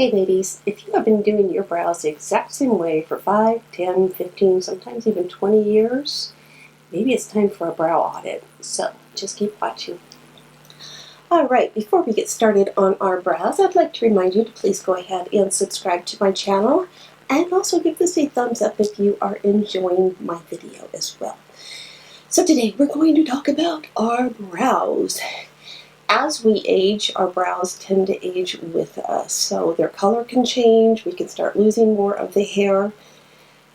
Hey ladies, if you have been doing your brows the exact same way for 5, 10, 15, sometimes even 20 years, maybe it's time for a brow audit. So just keep watching. Alright, before we get started on our brows, I'd like to remind you to please go ahead and subscribe to my channel and also give this a thumbs up if you are enjoying my video as well. So today we're going to talk about our brows. As we age, our brows tend to age with us, so their color can change, we can start losing more of the hair,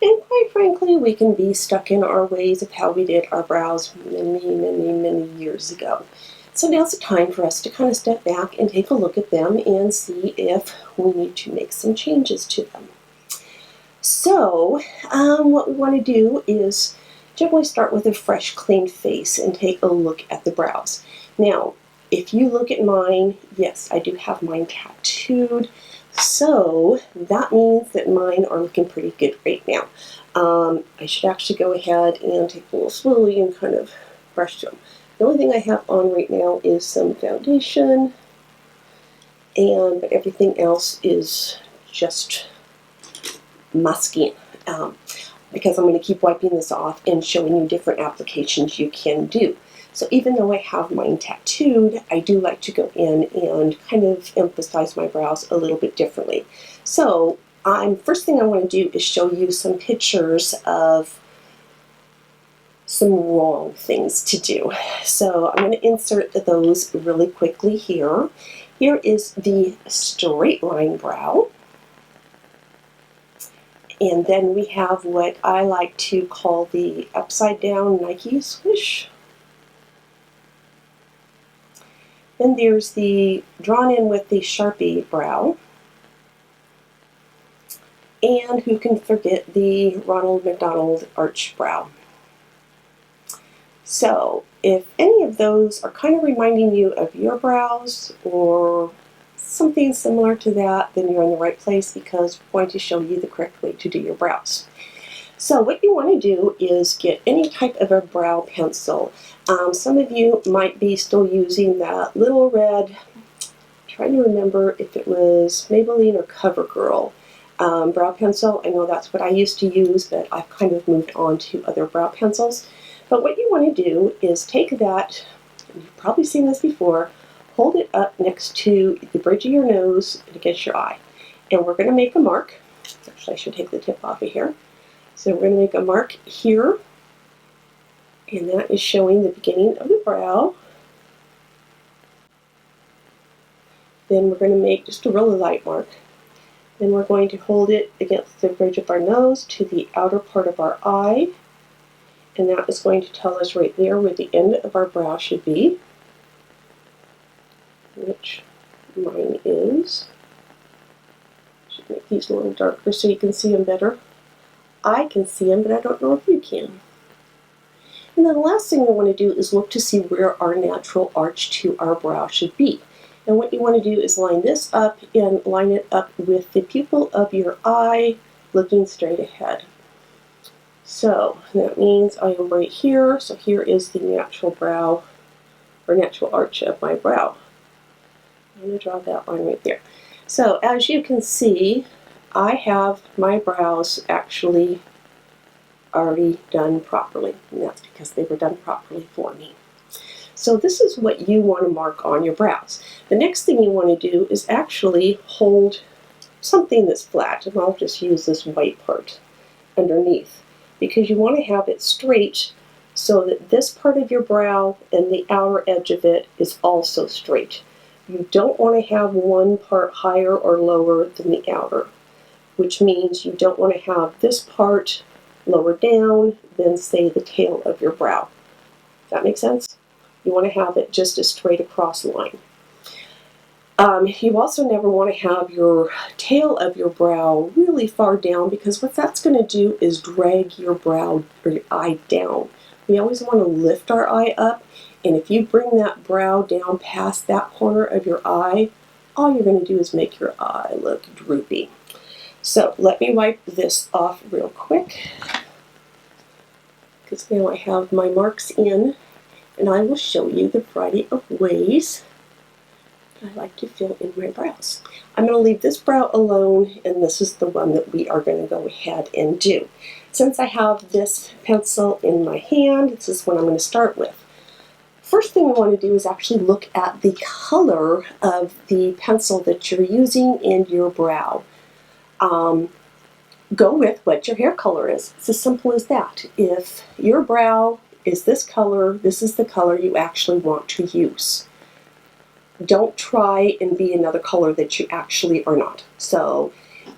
and quite frankly, we can be stuck in our ways of how we did our brows many years ago. So now's the time for us to kind of step back and take a look at them and see if we need to make some changes to them. So what we want to do is generally start with a fresh, clean face and take a look at the brows. Now, if you look at mine, yes, I do have mine tattooed, so that means that mine are looking pretty good right now. I should actually go ahead and take a little slowly and kind of brush them. The only thing I have on right now is some foundation, but everything else is just my skin. Because I'm going to keep wiping this off and showing you different applications you can do. So even though I have mine tattooed, I do like to go in and kind of emphasize my brows a little bit differently. So first thing I want to do is show you some pictures of some wrong things to do. So I'm going to insert those really quickly here. Here is the straight line brow. And then we have what I like to call the upside down Nike swoosh. Then there's the drawn in with the Sharpie brow. And who can forget the Ronald McDonald arch brow. So if any of those are kind of reminding you of your brows or something similar to that, then you're in the right place because we're going to show you the correct way to do your brows. So what you want to do is get any type of a brow pencil. Some of you might be still using that little red, I'm trying to remember if it was Maybelline or CoverGirl brow pencil. I know that's what I used to use, but I've kind of moved on to other brow pencils. But what you want to do is take that, and you've probably seen this before, hold it up next to the bridge of your nose and against your eye. And we're going to make a mark. Actually, I should take the tip off of here. So we're going to make a mark here. And that is showing the beginning of the brow. Then we're going to make just a really light mark. Then we're going to hold it against the bridge of our nose to the outer part of our eye. And that is going to tell us right there where the end of our brow should be, which mine is. Should make these a little darker so you can see them better. I can see them, but I don't know if you can. And then the last thing we want to do is look to see where our natural arch to our brow should be. And what you want to do is line this up and line it up with the pupil of your eye looking straight ahead. So that means I am right here, so here is the natural brow, or natural arch of my brow. I'm going to draw that line right there. So as you can see, I have my brows actually already done properly, and that's because they were done properly for me. So this is what you want to mark on your brows. The next thing you want to do is actually hold something that's flat, and I'll just use this white part underneath, because you want to have it straight so that this part of your brow and the outer edge of it is also straight. You don't want to have one part higher or lower than the outer, which means you don't want to have this part lower down than, say, the tail of your brow. Does that make sense? You want to have it just a straight across line. You also never want to have your tail of your brow really far down, because what that's going to do is drag your brow or your eye down. We always want to lift our eye up, and if you bring that brow down past that corner of your eye, all you're going to do is make your eye look droopy. So let me wipe this off real quick, because now I have my marks in, and I will show you the variety of ways I like to fill in my brows. I'm going to leave this brow alone, and this is the one that we are going to go ahead and do. Since I have this pencil in my hand, this is what I'm going to start with. First thing we want to do is actually look at the color of the pencil that you're using in your brow. Go with what your hair color is. It's as simple as that. If your brow is this color, this is the color you actually want to use. Don't try and be another color that you actually are not. So,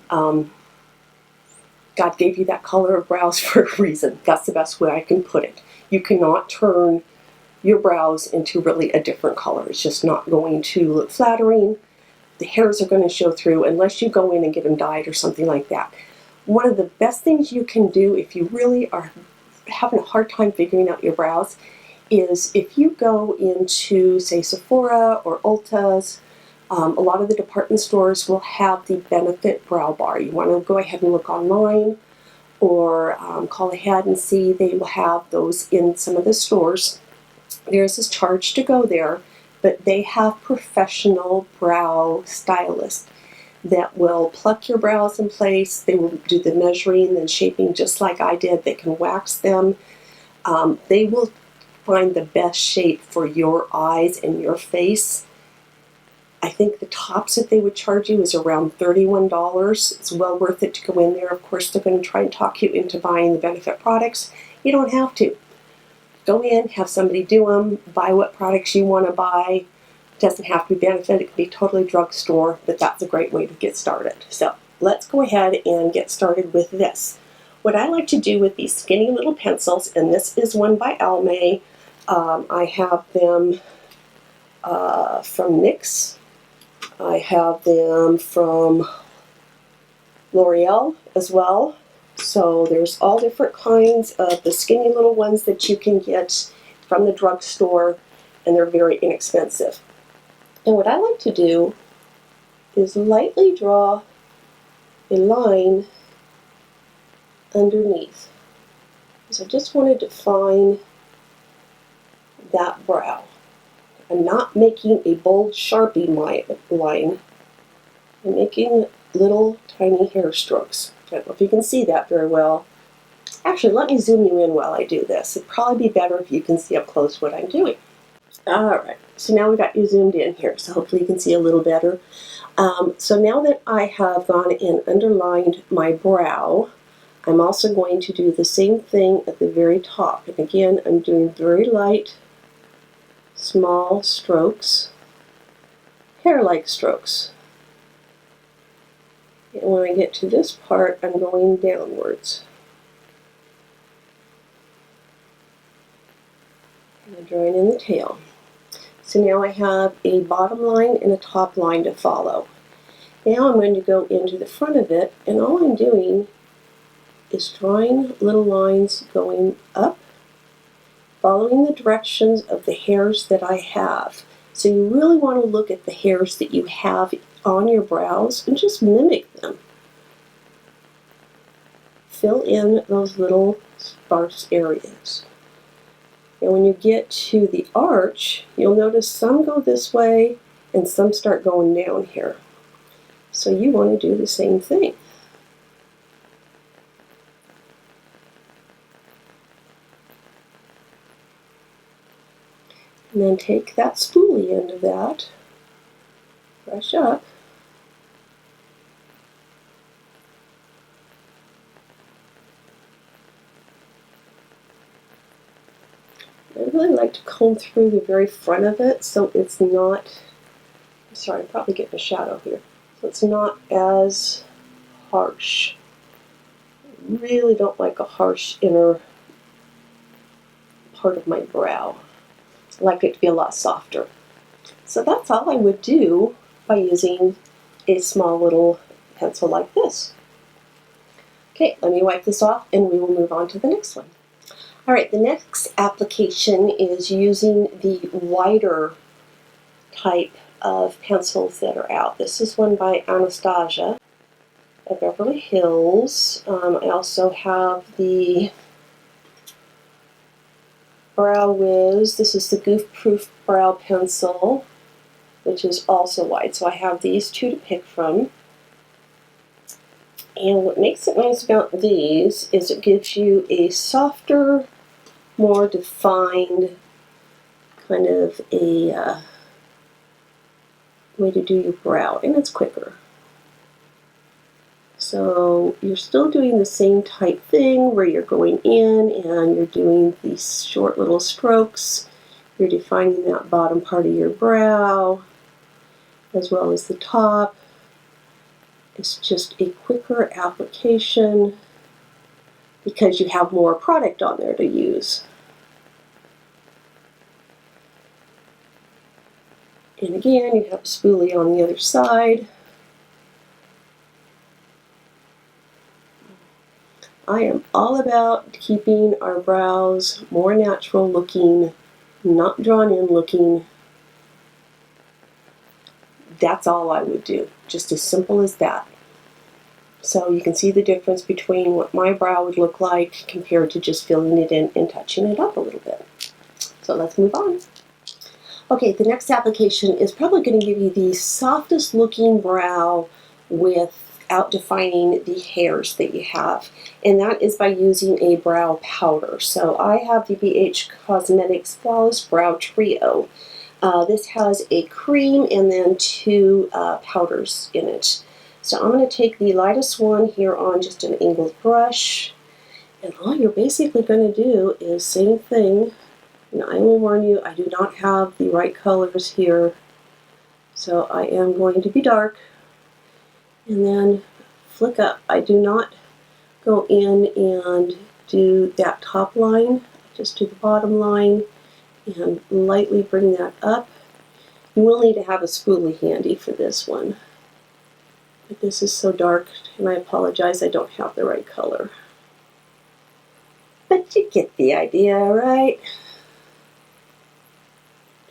God gave you that color of brows for a reason. That's the best way I can put it. You cannot turn your brows into really a different color. It's just not going to look flattering. The hairs are going to show through unless you go in and get them dyed or something like that. One of the best things you can do if you really are having a hard time figuring out your brows is if you go into, say, Sephora or Ulta's, a lot of the department stores will have the Benefit Brow Bar. You want to go ahead and look online or call ahead and see. They will have those in some of the stores. There's a charge to go there, but they have professional brow stylists that will pluck your brows in place. They will do the measuring and shaping just like I did. They can wax them. They will find the best shape for your eyes and your face. I think the tops that they would charge you is around $31. It's well worth it to go in there. Of course, they're going to try and talk you into buying the Benefit products. You don't have to. Go in, have somebody do them, buy what products you want to buy. It doesn't have to be Benefit. It could be totally drugstore, but that's a great way to get started. So let's go ahead and get started with this. What I like to do with these skinny little pencils, and this is one by Almay. I have them from NYX. I have them from L'Oreal as well. So there's all different kinds of the skinny little ones that you can get from the drugstore, and they're very inexpensive. And what I like to do is lightly draw a line underneath. So I just want to define that brow. I'm not making a bold Sharpie line. I'm making little tiny hair strokes. I don't know if you can see that very well. Actually, let me zoom you in while I do this. It'd probably be better if you can see up close what I'm doing. Alright, so now we've got you zoomed in here, so hopefully you can see a little better. So now that I have gone and underlined my brow, I'm also going to do the same thing at the very top. And again, I'm doing very light, small strokes, hair-like strokes. And when I get to this part, I'm going downwards. And I'm drawing in the tail. So now I have a bottom line and a top line to follow. Now I'm going to go into the front of it, and all I'm doing is drawing little lines going up, following the directions of the hairs that I have. So you really want to look at the hairs that you have on your brows and just mimic them. Fill in those little sparse areas. And when you get to the arch, you'll notice some go this way and some start going down here. So you want to do the same thing. And then take that spoolie end of that, brush up, I really like to comb through the very front of it so it's not, sorry, I'm probably getting a shadow here, so it's not as harsh. I really don't like a harsh inner part of my brow. I like it to be a lot softer. So that's all I would do by using a small little pencil like this. Okay, let me wipe this off and we will move on to the next one. Alright, the next application is using the wider type of pencils that are out. This is one by Anastasia at Beverly Hills. I also have the Brow Wiz. This is the Goof Proof Brow Pencil. which is also wide. So I have these two to pick from. And what makes it nice about these is it gives you a softer, more defined kind of a way to do your brow, and it's quicker. So you're still doing the same type thing where you're going in and you're doing these short little strokes. You're defining that bottom part of your brow as well as the top. It's just a quicker application because you have more product on there to use. And again, you have a spoolie on the other side. I am all about keeping our brows more natural looking, not drawn in looking. That's all I would do, just as simple as that. So you can see the difference between what my brow would look like compared to just filling it in and touching it up a little bit. So let's move on. Okay, the next application is probably going to give you the softest looking brow without defining the hairs that you have. And that is by using a brow powder. So I have the BH Cosmetics Flawless Brow Trio. This has a cream and then two powders in it. So I'm going to take the lightest one here on just an angled brush. And all you're basically going to do is same thing. And I will warn you, I do not have the right colors here. So I am going to be dark. And then flick up. I do not go in and do that top line. Just do the bottom line and lightly bring that up. You will need to have a spoolie handy for this one. But this is so dark, and I apologize, I don't have the right color. But you get the idea, right?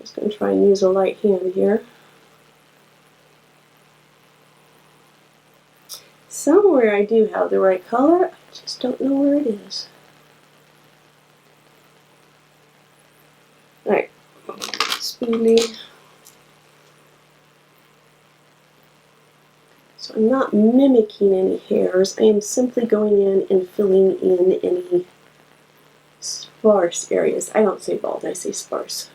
Just going to try and use a light hand here. Somewhere I do have the right color, I just don't know where it is. Alright, spoolie. So I'm not mimicking any hairs, I am simply going in and filling in any sparse areas. I don't say bald, I say sparse.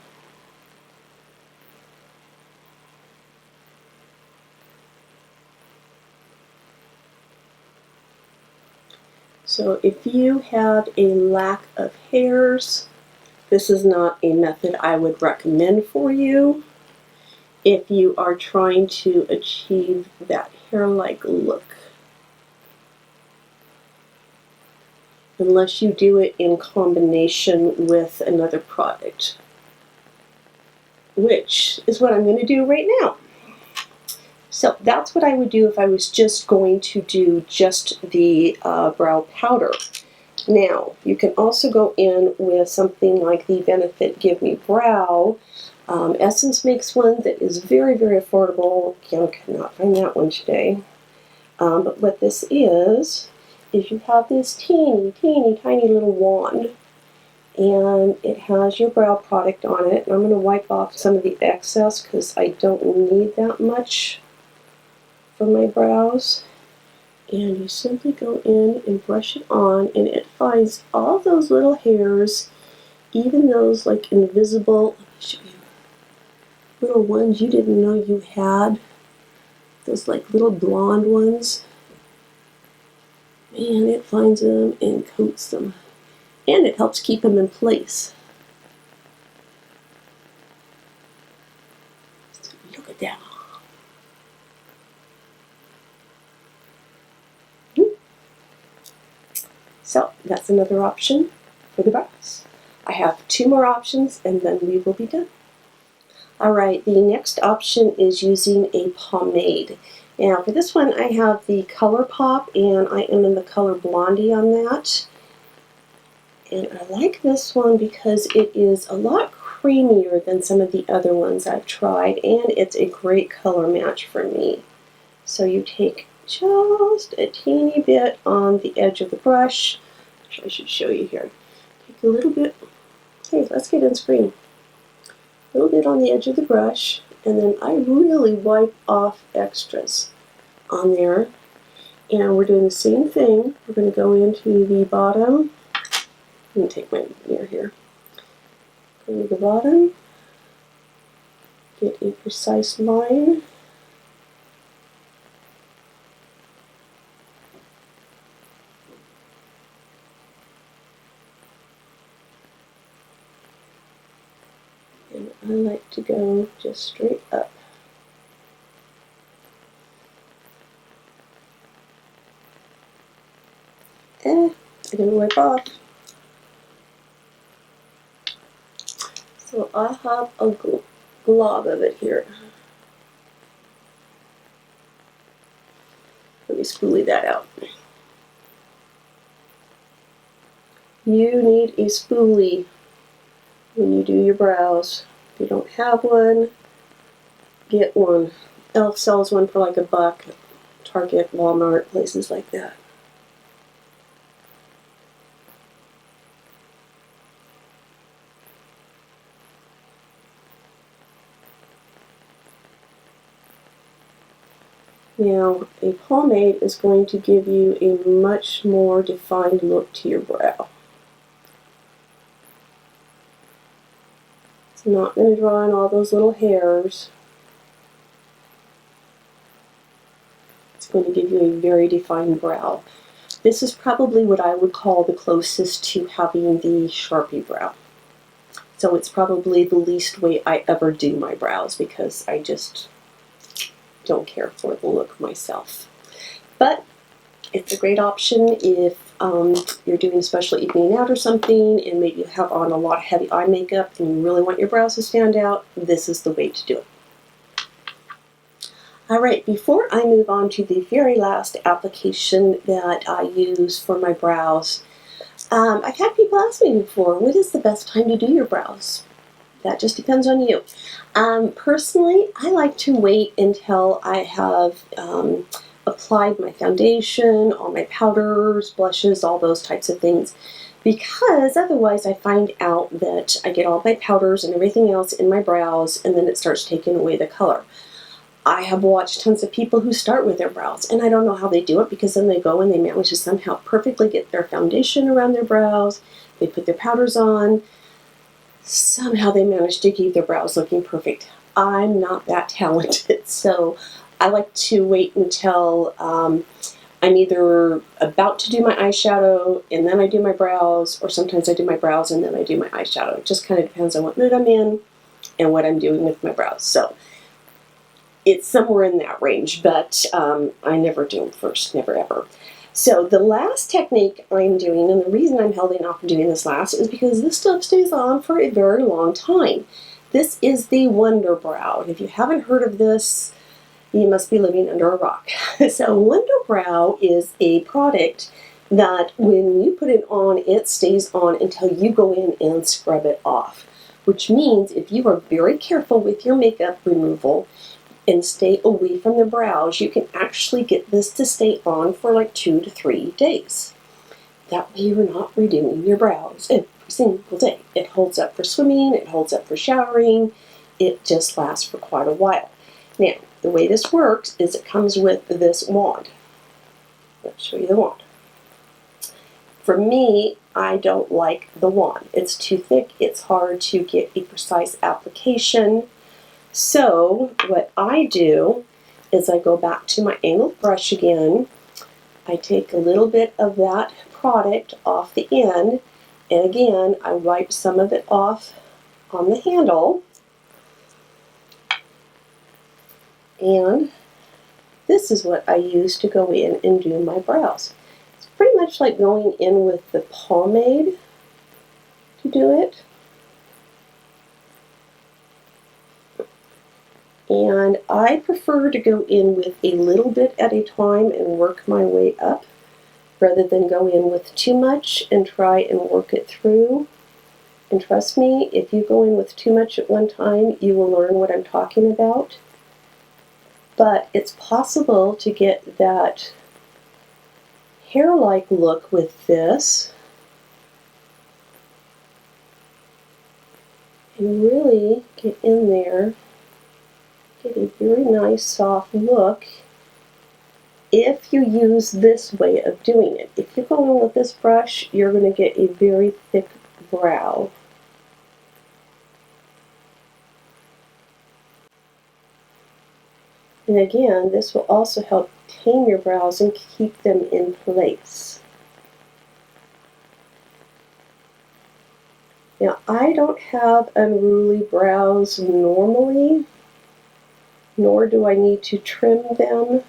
So if you have a lack of hairs, this is not a method I would recommend for you if you are trying to achieve that hair-like look. Unless you do it in combination with another product, which is what I'm going to do right now. So that's what I would do if I was just going to do just the brow powder. Now, you can also go in with something like the Benefit Give Me Brow. Essence makes one that is very, very affordable. Again, I cannot find that one today. But what this is you have this teeny, teeny, tiny little wand. And it has your brow product on it. And I'm going to wipe off some of the excess because I don't need that much for my brows. And you simply go in and brush it on, and it finds all those little hairs, even those like invisible, let me show you, little ones you didn't know you had, those like little blonde ones. Man, it finds them and coats them. And it helps keep them in place. So look at that. So that's another option for the brows. I have two more options and then we will be done. Alright, the next option is using a pomade. Now for this one I have the Color Pop and I am in the color Blondie on that. And I like this one because it is a lot creamier than some of the other ones I've tried, and it's a great color match for me. So you take just a teeny bit on the edge of the brush. I should show you here. Take a little bit, hey, let's get in screen. A little bit on the edge of the brush, And then I really wipe off extras on there. And we're doing the same thing. We're going to go into the bottom. Let me take my mirror here. Go to the bottom. Get a precise line. And I like to go just straight up. I'm going to wipe off. So I have a glob of it here. Let me spoolie that out. You need a spoolie when you do your brows. If you don't have one, get one. Elf sells one for like $1. Target, Walmart, places like that. Now, a pomade is going to give you a much more defined look to your brow. It's not going to draw in all those little hairs. It's going to give you a very defined brow. This is probably what I would call the closest to having the Sharpie brow. So it's probably the least way I ever do my brows because I just don't care for the look myself. But it's a great option if you're doing a special evening out or something and maybe you have on a lot of heavy eye makeup and you really want your brows to stand out. This is the way to do it. Alright, before I move on to the very last application that I use for my brows, I've had people ask me before, what is the best time to do your brows? That just depends on you. Personally, I like to wait until I have applied my foundation, all my powders, blushes, all those types of things, because otherwise I find out that I get all my powders and everything else in my brows and then it starts taking away the color. I have watched tons of people who start with their brows, and I don't know how they do it because then they go and they manage to somehow perfectly get their foundation around their brows, they put their powders on, somehow they manage to keep their brows looking perfect. I'm not that talented, so I like to wait until I'm either about to do my eyeshadow and then I do my brows, or sometimes I do my brows and then I do my eyeshadow. It just kind of depends on what mood I'm in and what I'm doing with my brows. So it's somewhere in that range, but I never do them first, never ever. So the last technique I'm doing, and the reason I'm holding off on doing this last, is because this stuff stays on for a very long time. This is the Wonder Brow. And if you haven't heard of this, you must be living under a rock. So Wonder Brow is a product that when you put it on, it stays on until you go in and scrub it off. Which means if you are very careful with your makeup removal, and stay away from the brows, you can actually get this to stay on for like 2 to 3 days. That way you're not redoing your brows every single day. It holds up for swimming, it holds up for showering, it just lasts for quite a while. Now, the way this works is it comes with this wand. Let's show you the wand. For me, I don't like the wand. It's too thick, it's hard to get a precise application. So what I do is I go back to my angled brush again. I take a little bit of that product off the end, and again I wipe some of it off on the handle. And this is what I use to go in and do my brows. It's pretty much like going in with the pomade to do it. And I prefer to go in with a little bit at a time and work my way up, rather than go in with too much and try and work it through. And trust me, if you go in with too much at one time, you will learn what I'm talking about. But it's possible to get that hair-like look with this and really get in there get a very nice soft look if you use this way of doing it. If you go in with this brush, you're going to get a very thick brow. And again, this will also help tame your brows and keep them in place. Now, I don't have unruly brows normally, nor do I need to trim them,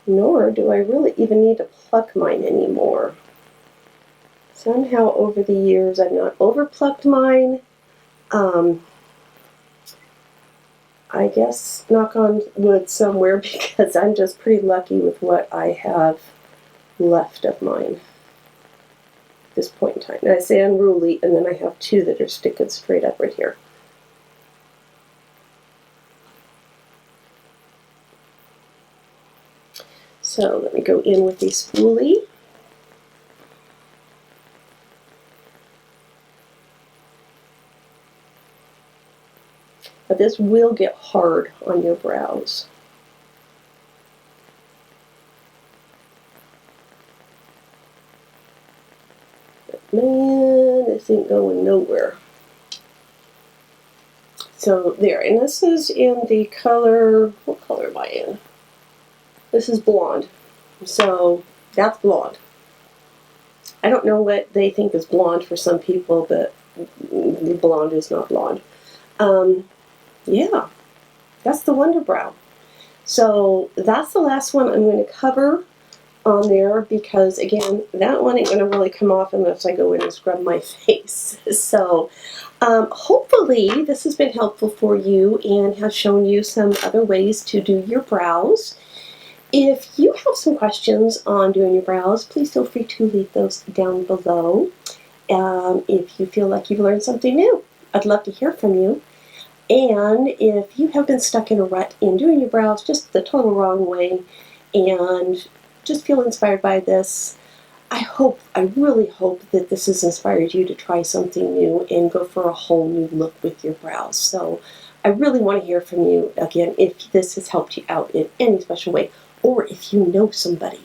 nor do I really even need to pluck mine anymore. Somehow over the years I've not overplucked mine. I guess, knock on wood somewhere, because I'm just pretty lucky with what I have left of mine at this point in time. And I say unruly, and then I have two that are sticking straight up right here. So let me go in with a spoolie. But this will get hard on your brows. But man, this ain't going nowhere. So there, and this is in the color, what color am I in? This is blonde. So that's blonde. I don't know what they think is blonde for some people, but blonde is not blonde. Yeah, that's the Wonder Brow. So that's the last one I'm going to cover on there, because again, that one ain't going to really come off unless I go in and scrub my face. So hopefully this has been helpful for you and has shown you some other ways to do your brows. If you have some questions on doing your brows, please feel free to leave those down below. If you feel like you've learned something new, I'd love to hear from you. And if you have been stuck in a rut in doing your brows just the total wrong way and just feel inspired by this, I really hope that this has inspired you to try something new and go for a whole new look with your brows. So I really want to hear from you, again, if this has helped you out in any special way, or if you know somebody.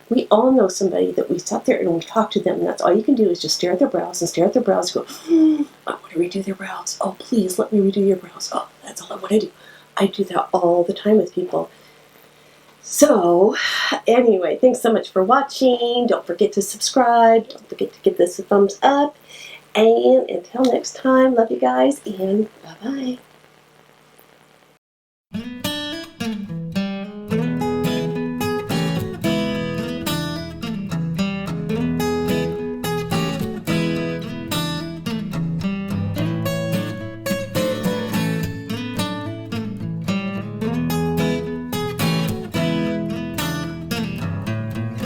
We all know somebody that we sat there and we talk to them, and that's all you can do is just stare at their brows and stare at their brows and go, I want to redo their brows. Oh, please let me redo your brows. Oh, that's all I want to do. I do that all the time with people. So, anyway, thanks so much for watching. Don't forget to subscribe. Don't forget to give this a thumbs up. And until next time, love you guys, and bye-bye.